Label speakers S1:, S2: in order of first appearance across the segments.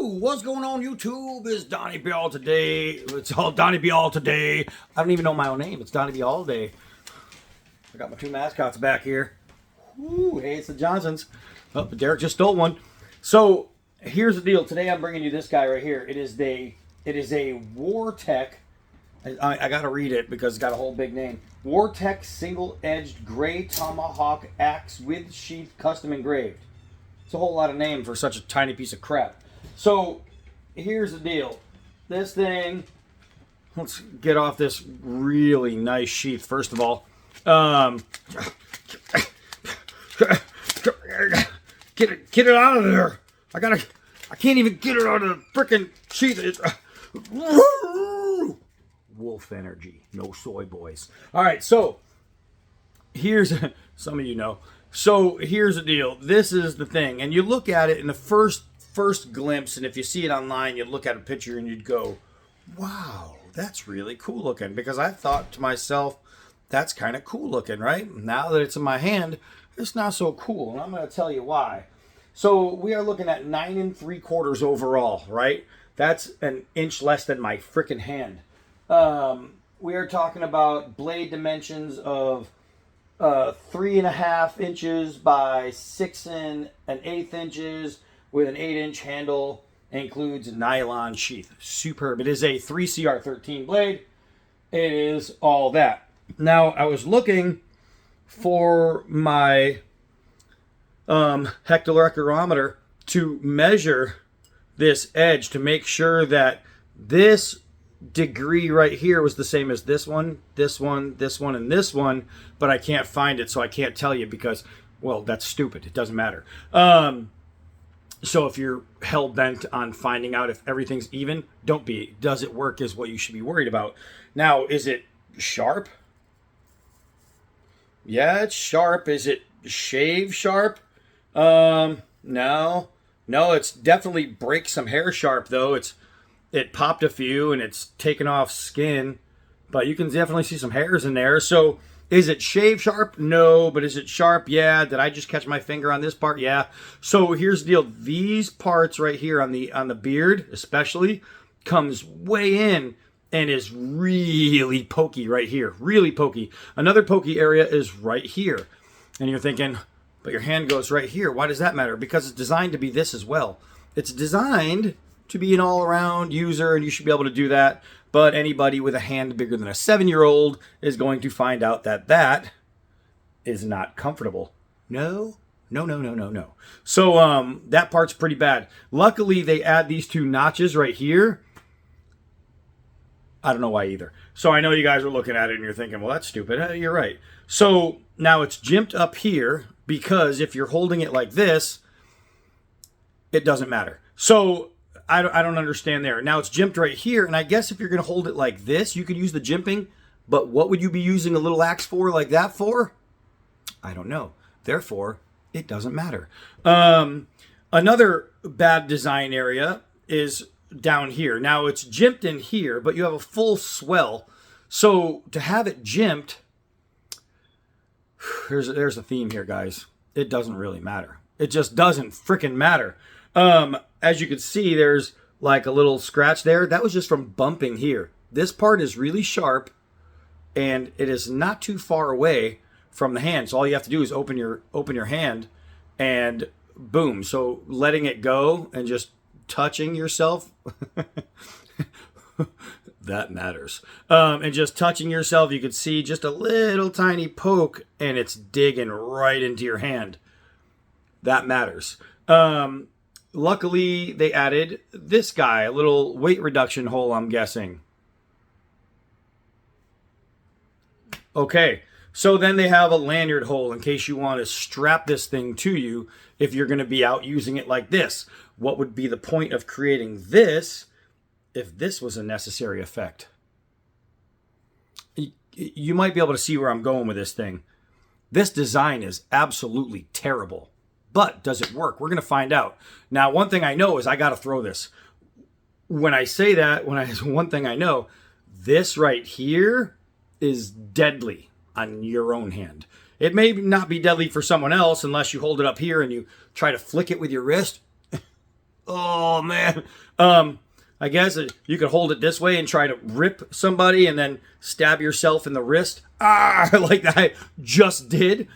S1: What's going on, YouTube? It's Donnie B all today. It's all Donnie B all today. I don't even know my own name. It's Donnie B all day. I got my two mascots back here. Ooh, hey, it's the Johnsons. Oh, but Derek just stole one. So here's the deal. Today I'm bringing you this guy right here. It is a Wartech. I got to read it because it's got a whole big name. Wartech single-edged gray tomahawk axe with sheath, custom engraved. It's a whole lot of name for such a tiny piece of crap. So here's the deal. This thing, let's get off this really nice sheath first of all. Get it out of there. I can't even get it out of the freaking sheath. It's wolf energy, no soy boys. All right, so here's some of you know. So here's the deal. This is the thing, and you look at it in the first glimpse, and if you see it online, you'd look at a picture and you'd go, wow, that's really cool looking. Because I thought to myself, that's kind of cool looking, right? Now that it's in my hand, it's not so cool, and I'm going to tell you why. So we are looking at 9 3/4 overall, right? That's an inch less than my freaking hand. We are talking about blade dimensions of 3.5 inches by 6 1/8 inches with an 8-inch handle. Includes a nylon sheath. Superb. It is a 3CR13 blade. It is all that. Now, I was looking for my hectoliterometer to measure this edge to make sure that this degree right here was the same as this one, this one, this one, and this one, but I can't find it, so I can't tell you because, well, that's stupid. It doesn't matter. So if you're hell-bent on finding out if everything's even, don't be. Does it work is what you should be worried about. Now, is it sharp? Yeah, it's sharp. Is it shave sharp? No. No, it's definitely break some hair sharp, though. It popped a few, and it's taken off skin, but you can definitely see some hairs in there. So is it shave sharp? No. But is it sharp? Yeah. Did I just catch my finger on this part? Yeah. So here's the deal. These parts right here on the beard especially comes way in and is really pokey right here. Really pokey. Another pokey area is right here. And you're thinking, but your hand goes right here. Why does that matter? Because it's designed to be this as well. It's designed to be an all-around user, and you should be able to do that. But anybody with a hand bigger than a 7-year-old is going to find out that that is not comfortable. No. So that part's pretty bad. Luckily, they add these two notches right here. I don't know why either. So I know you guys are looking at it and you're thinking, well, that's stupid. You're right. So now it's jimped up here because if you're holding it like this, it doesn't matter. So I don't understand there. Now it's jimped right here, and I guess if you're going to hold it like this, you could use the jimping, but what would you be using a little axe for like that for? I don't know. Therefore, it doesn't matter. Another bad design area is down here. Now it's jimped in here, but you have a full swell. So to have it jimped, there's a theme here, guys. It doesn't really matter. It just doesn't freaking matter. As you can see, there's like a little scratch there. That was just from bumping here. This part is really sharp, and it is not too far away from the hand. So all you have to do is open your hand, and boom. So letting it go and just touching yourself, that matters. And just touching yourself, you could see just a little tiny poke, and it's digging right into your hand. That matters. Luckily, they added this guy, a little weight reduction hole, I'm guessing. Okay, so then they have a lanyard hole in case you want to strap this thing to you if you're going to be out using it like this. What would be the point of creating this if this was a necessary effect? You might be able to see where I'm going with this thing. This design is absolutely terrible. But does it work? We're going to find out. Now, one thing I know is I got to throw this. When I say that, one thing I know, this right here is deadly on your own hand. It may not be deadly for someone else unless you hold it up here and you try to flick it with your wrist. Oh, man. I guess you could hold it this way and try to rip somebody and then stab yourself in the wrist. Ah, like I just did.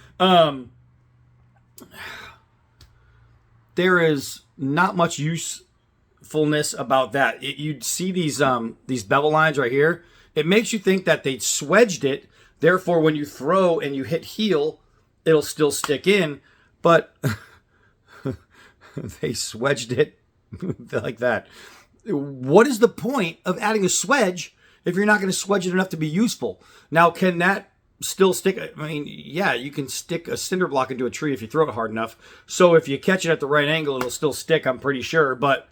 S1: There is not much usefulness about that. You'd see these bevel lines right here. It makes you think that they swedged it. Therefore, when you throw and you hit heel, it'll still stick in. But they swedged it like that. What is the point of adding a swedge if you're not going to swedge it enough to be useful? Now, can that still stick? I mean, yeah, you can stick a cinder block into a tree if you throw it hard enough. So if you catch it at the right angle, it'll still stick, I'm pretty sure. But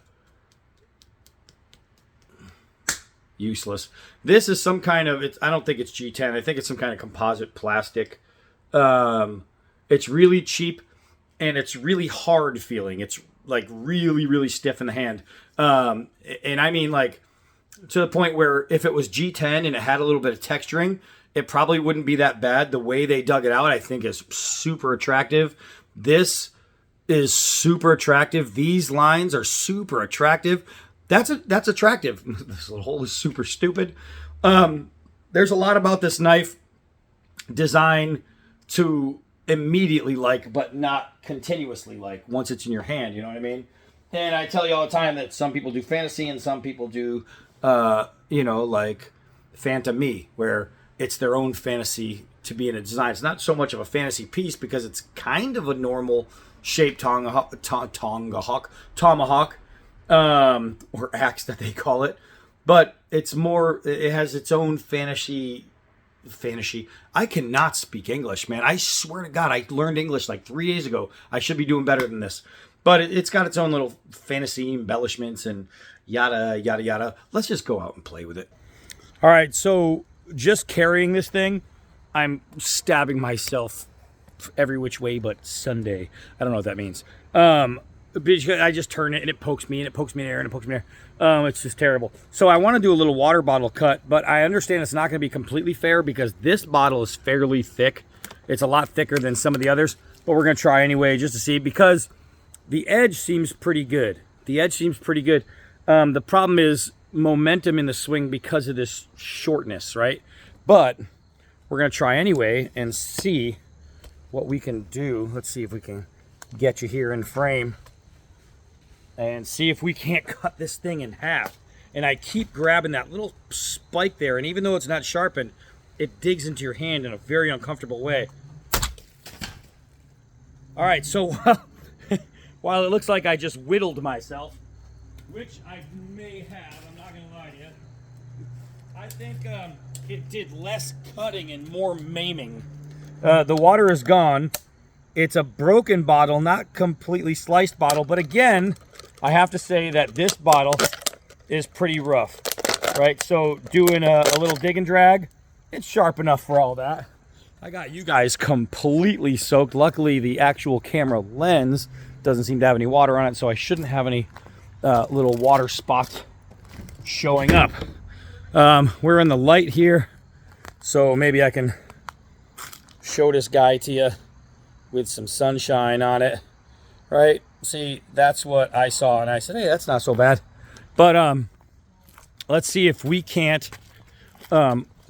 S1: useless. This is some kind of, I don't think it's G10. I think it's some kind of composite plastic. It's really cheap and it's really hard feeling. It's like really, really stiff in the hand. And I mean like to the point where if it was G10 and it had a little bit of texturing, it probably wouldn't be that bad. The way they dug it out, I think is super attractive. This is super attractive. These lines are super attractive. That's attractive. This little hole is super stupid. There's a lot about this knife design to immediately like, but not continuously like once it's in your hand, you know what I mean? And I tell you all the time that some people do fantasy and some people do, like Phantom Me, where it's their own fantasy to be in a design. It's not so much of a fantasy piece because it's kind of a normal shaped tomahawk, or axe that they call it. But it's more, it has its own fantasy. I cannot speak English, man. I swear to God, I learned English like 3 days ago. I should be doing better than this. But it's got its own little fantasy embellishments and yada, yada, yada. Let's just go out and play with it. All right, so just carrying this thing, I'm stabbing myself every which way but Sunday. I don't know what that means. I just turn it and it pokes me and it pokes me there and it pokes me there. It's just terrible. So I want to do a little water bottle cut, but I understand it's not going to be completely fair because this bottle is fairly thick. It's a lot thicker than some of the others, but we're going to try anyway just to see because the edge seems pretty good. The problem is momentum in the swing because of this shortness, right? But we're going to try anyway and see what we can do. Let's see if we can get you here in frame and see if we can't cut this thing in half. And I keep grabbing that little spike there, and even though it's not sharpened, it digs into your hand in a very uncomfortable way. All right, so while it looks like I just whittled myself, which I may have, I'm not gonna lie to you, I think it did less cutting and more maiming. The water is gone. It's a broken bottle, not completely sliced bottle, but again, I have to say that this bottle is pretty rough, right? So doing a little dig and drag, it's sharp enough for all that. I got you guys completely soaked. Luckily, the actual camera lens doesn't seem to have any water on it, so I shouldn't have any little water spots showing up. We're in the light here, so maybe I can show this guy to you with some sunshine on it, right? See, that's what I saw, and I said, hey, that's not so bad. But let's see if we can't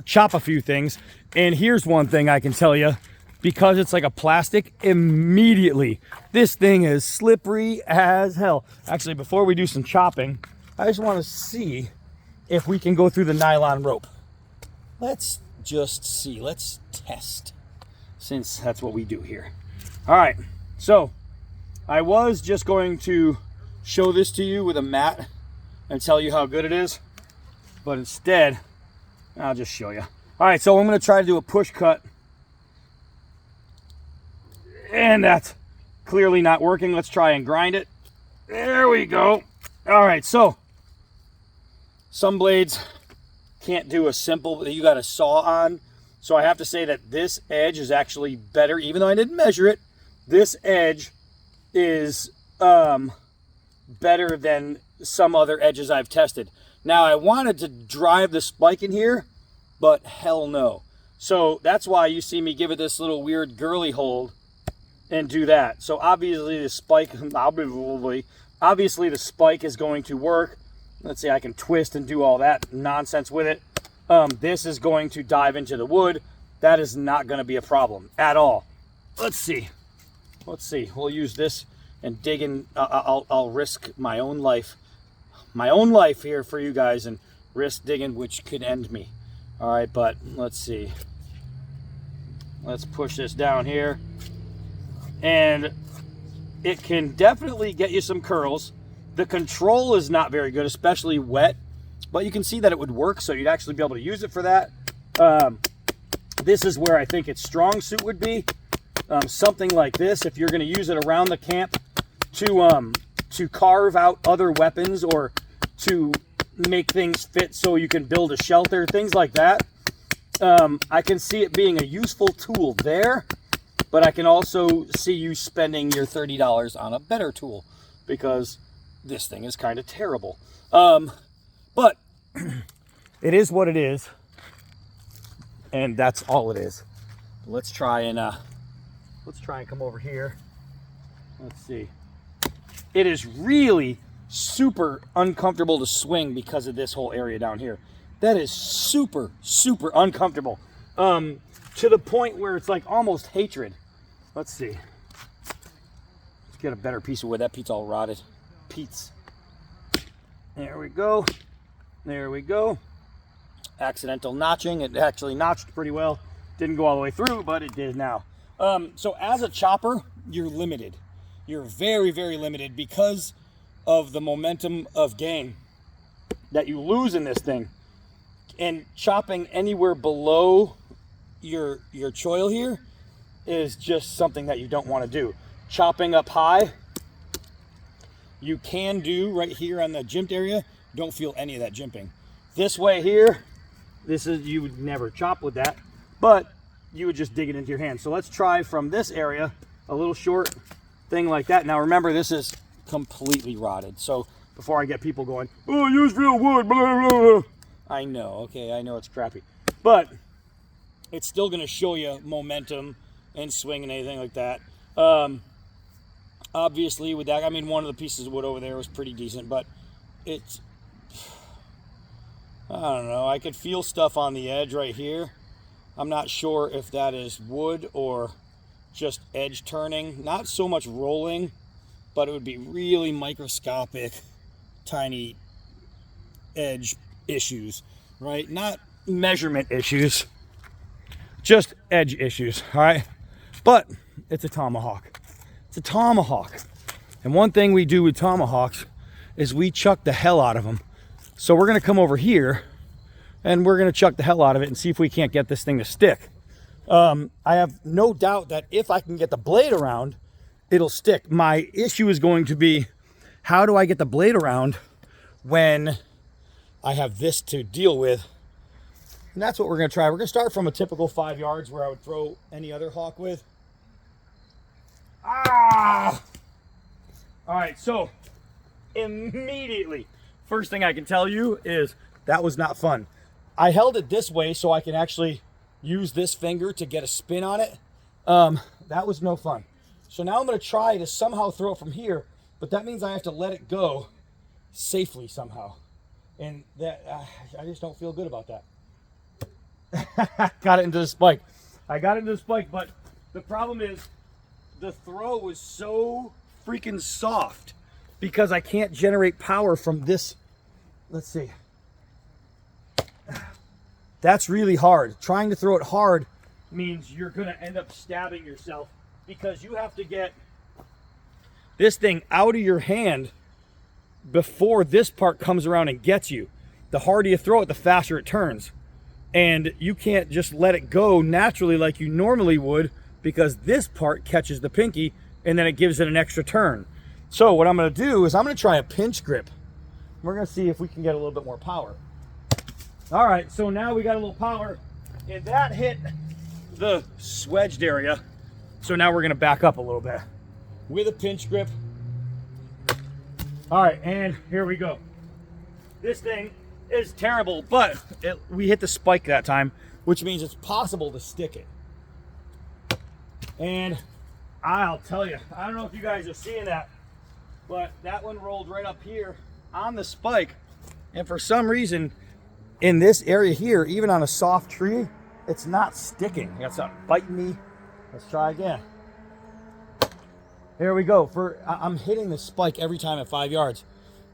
S1: chop a few things. And here's one thing I can tell you, because it's like a plastic, immediately this thing is slippery as hell. Actually, before we do some chopping, I just want to see if we can go through the nylon rope. Let's just see. Let's test, since that's what we do here. All right, so I was just going to show this to you with a mat and tell you how good it is, but instead, I'll just show you. All right, so I'm going to try to do a push cut, and that's clearly not working. Let's try and grind it. There we go. All right, so some blades can't do a simple, you got a saw on, so I have to say that this edge is actually better, even though I didn't measure it. This edge is better than some other edges I've tested. Now, I wanted to drive the spike in here, but hell no. So that's why you see me give it this little weird girly hold and do that. So obviously the spike Obviously the spike is going to work. Let's say I can twist and do all that nonsense with it. This is going to dive into the wood. That is not going to be a problem at all. Let's see. We'll use this and dig in. I'll risk my own life here for you guys and risk digging, which could end me. All right, but let's see. Let's push this down here. And it can definitely get you some curls. The control is not very good, especially wet, but you can see that it would work, so you'd actually be able to use it for that. This is where I think its strong suit would be. Something like this, if you're going to use it around the camp to carve out other weapons or to make things fit so you can build a shelter, things like that. I can see it being a useful tool there, but I can also see you spending your $30 on a better tool because this thing is kind of terrible. But it is what it is, and that's all it is. Let's try and come over here. Let's see. It is really super uncomfortable to swing because of this whole area down here. That is super, super uncomfortable. To the point where it's like almost hatred. Let's see. Let's get a better piece of wood. That peat's all rotted. Peats. There we go. There we go. Accidental notching. It actually notched pretty well. Didn't go all the way through, but it did now. So as a chopper, you're limited. You're very, very limited because of the momentum of gain that you lose in this thing. And chopping anywhere below your choil here is just something that you don't want to do. Chopping up high, you can do right here on the jimped area. Don't feel any of that jimping. This way here, you would never chop with that, but you would just dig it into your hand. So let's try from this area, a little short thing like that. Now remember, this is completely rotted. So before I get people going, oh, use real wood, blah, blah, blah. I know, okay, I know it's crappy, but it's still going to show you momentum and swing and anything like that. Obviously with that, I mean, one of the pieces of wood over there was pretty decent, but it's, I don't know, I could feel stuff on the edge right here. I'm not sure if that is wood or just edge turning. Not so much rolling, but it would be really microscopic, tiny edge issues, right? Not measurement issues, just edge issues, all right? But it's a tomahawk. It's a tomahawk. And one thing we do with tomahawks is we chuck the hell out of them. So we're going to come over here and we're going to chuck the hell out of it and see if we can't get this thing to stick. I have no doubt that if I can get the blade around, it'll stick. My issue is going to be, how do I get the blade around when I have this to deal with? And that's what we're going to try. We're going to start from a typical 5 yards where I would throw any other hawk with. Ah! All right, so immediately, first thing I can tell you is that was not fun. I held it this way so I can actually use this finger to get a spin on it. That was no fun. So now I'm going to try to somehow throw it from here, but that means I have to let it go safely somehow. And that I just don't feel good about that. Got it into the spike. I got into the spike, but the problem is the throw was so freaking soft because I can't generate power from this. Let's see. That's really hard. Trying to throw it hard means you're going to end up stabbing yourself because you have to get this thing out of your hand before this part comes around and gets you. The harder you throw it, the faster it turns. And you can't just let it go naturally like you normally would because this part catches the pinky and then it gives it an extra turn. So what I'm going to do is I'm going to try a pinch grip. We're going to see if we can get a little bit more power. All right, so now we got a little power and that hit the swedged area. So now we're going to back up a little bit with a pinch grip. All right, and here we go. This thing is terrible, but we hit the spike that time, which means it's possible to stick it. And I'll tell you, I don't know if you guys are seeing that, but that one rolled right up here on the spike. And for some reason, in this area here, even on a soft tree, it's not sticking. It's not biting me. Let's try again. There we go. I'm hitting the spike every time at 5 yards.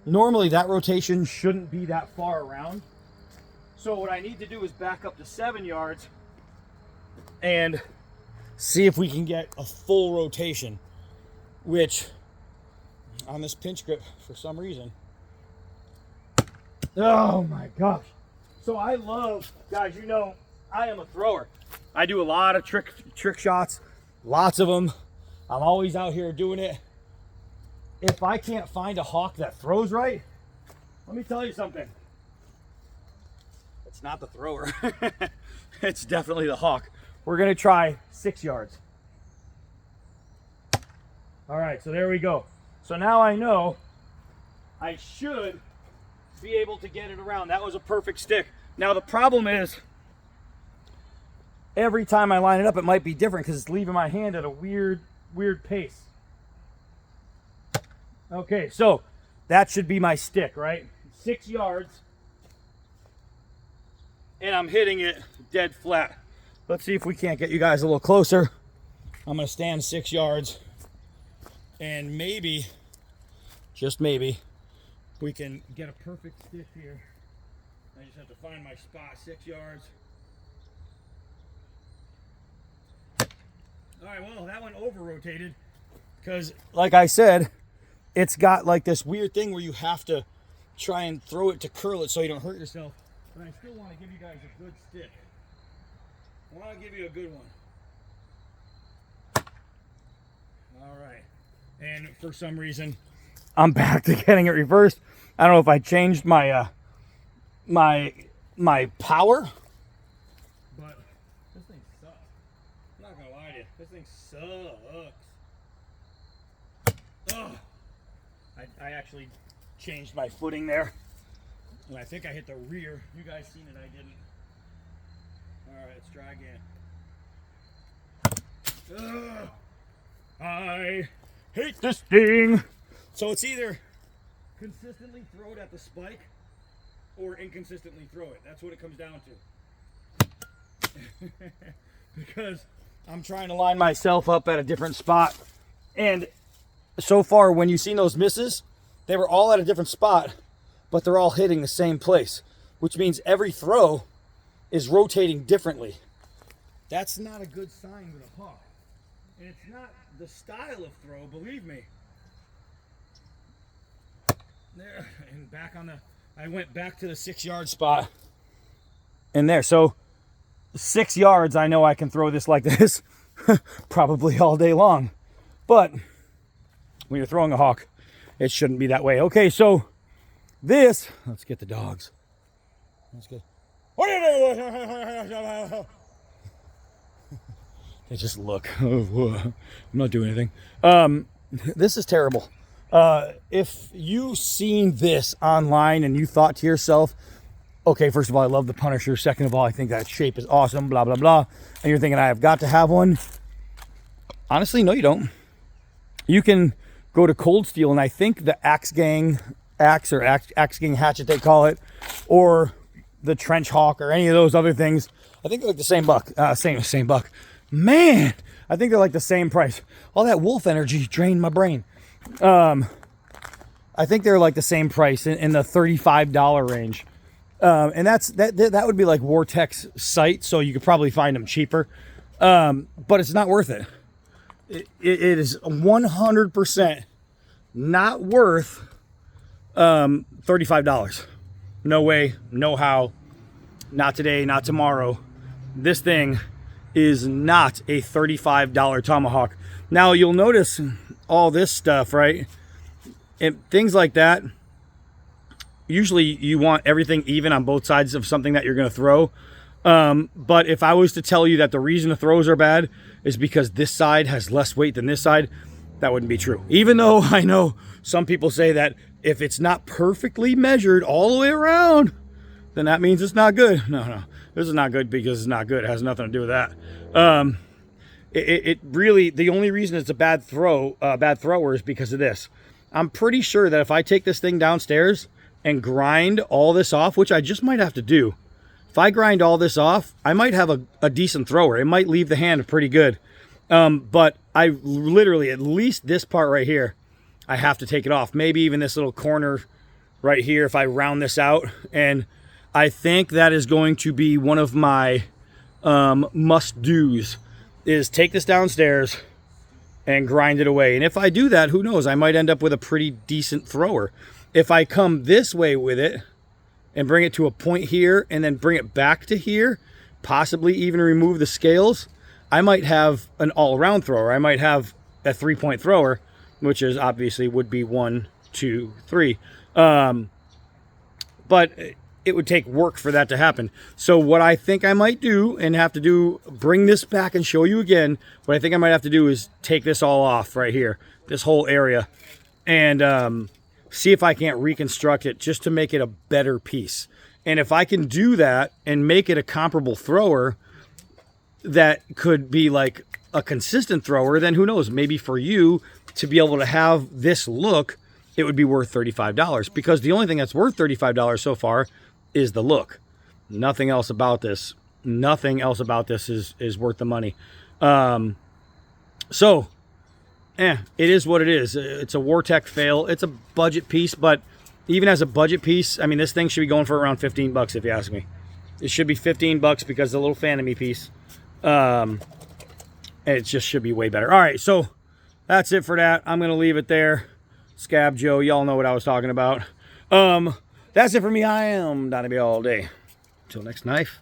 S1: Normally that rotation shouldn't be that far around. So what I need to do is back up to 7 yards and see if we can get a full rotation, which on this pinch grip, for some reason, oh my gosh. So I love, guys, you know, I am a thrower. I do a lot of trick shots, lots of them. I'm always out here doing it. If I can't find a hawk that throws right, let me tell you something. It's not the thrower. It's definitely the hawk. We're gonna try 6 yards. All right, so there we go. So now I know I should be able to get it around. That was a perfect stick. Now the problem is, every time I line it up, it might be different because it's leaving my hand at a weird pace. Okay, so that should be my stick, right? 6 yards. And I'm hitting it dead flat. Let's see if we can't get you guys a little closer. I'm gonna stand 6 yards. And maybe, just maybe, we can get a perfect stick here. I just have to find my spot, 6 yards. All right, well, that one over-rotated because, like I said, it's got like this weird thing where you have to try and throw it to curl it so you don't hurt yourself. But I still want to give you guys a good stick. I want to give you a good one. All right. And for some reason, I'm back to getting it reversed. I don't know if I changed my my power, but this thing sucks. I'm not gonna lie to you. This thing sucks. Ugh. I actually changed my footing there. And I think I hit the rear. You guys seen it, I didn't. Alright, let's try again. Ugh. I hate this thing. So it's either consistently throw it at the spike or inconsistently throw it. That's what it comes down to. Because I'm trying to line myself up at a different spot. And so far, when you've seen those misses, they were all at a different spot, but they're all hitting the same place, which means every throw is rotating differently. That's not a good sign with a hawk. And it's not the style of throw, believe me. There, and back on the, I went back to the 6 yard spot. And there, so 6 yards, I know I can throw this like this probably all day long. But when you're throwing a hawk, it shouldn't be that way. Okay, so this, let's get the dogs. Let's go. They just look. I'm not doing anything. This is terrible. If you've seen this online and you thought to yourself, okay, first of all, I love the Punisher. Second of all, I think that shape is awesome, blah, blah, blah. And you're thinking, I have got to have one. Honestly, no, you don't. You can go to Cold Steel, and I think the Axe Gang hatchet, they call it, or the Trench Hawk, or any of those other things. I think they're like the same buck. Same buck. Man, I think they're like the same price. All that wolf energy drained my brain. I think they're like the same price in the $35 range. And that would be like Wartech's site, so you could probably find them cheaper. But it's not worth it. It is 100% not worth $35. No way, no how. Not today, not tomorrow. This thing is not a $35 tomahawk. Now you'll notice all this stuff, right? And things like that, usually you want everything even on both sides of something that you're going to throw. But if I was to tell you that the reason the throws are bad is because this side has less weight than this side, that wouldn't be true. Even though I know some people say that if it's not perfectly measured all the way around, then that means it's not good. No, this is not good because it's not good. It has nothing to do with that. It really, the only reason it's a bad thrower is because of this. I'm pretty sure that if I take this thing downstairs and grind all this off, which I just might have to do, if I grind all this off, I might have a decent thrower. It might leave the hand pretty good. But I literally, at least this part right here, I have to take it off. Maybe even this little corner right here if I round this out. And I think that is going to be one of my must-dos, is take this downstairs and grind it away. And if I do that, who knows, I might end up with a pretty decent thrower. If I come this way with it and bring it to a point here and then bring it back to here, possibly even remove the scales, I might have an all-around thrower. I might have a 3-point thrower, which is obviously would be 1, 2, 3. But it would take work for that to happen. So what I think I might do and have to do, bring this back and show you again, what I think I might have to do is take this all off right here, this whole area, and see if I can't reconstruct it just to make it a better piece. And if I can do that and make it a comparable thrower that could be like a consistent thrower, then who knows, maybe for you to be able to have this look, it would be worth $35, because the only thing that's worth $35 so far is the look. Nothing else about this. Nothing else about this is worth the money. It is what it is. It's a Wartech fail. It's a budget piece, but even as a budget piece, I mean, this thing should be going for around 15 bucks if you ask me. It should be 15 bucks because the little fan of me piece. It just should be way better. All right, so that's it for that. I'm going to leave it there. Scab Joe, y'all know what I was talking about. That's it for me. I am Donnie B all day. Until next knife.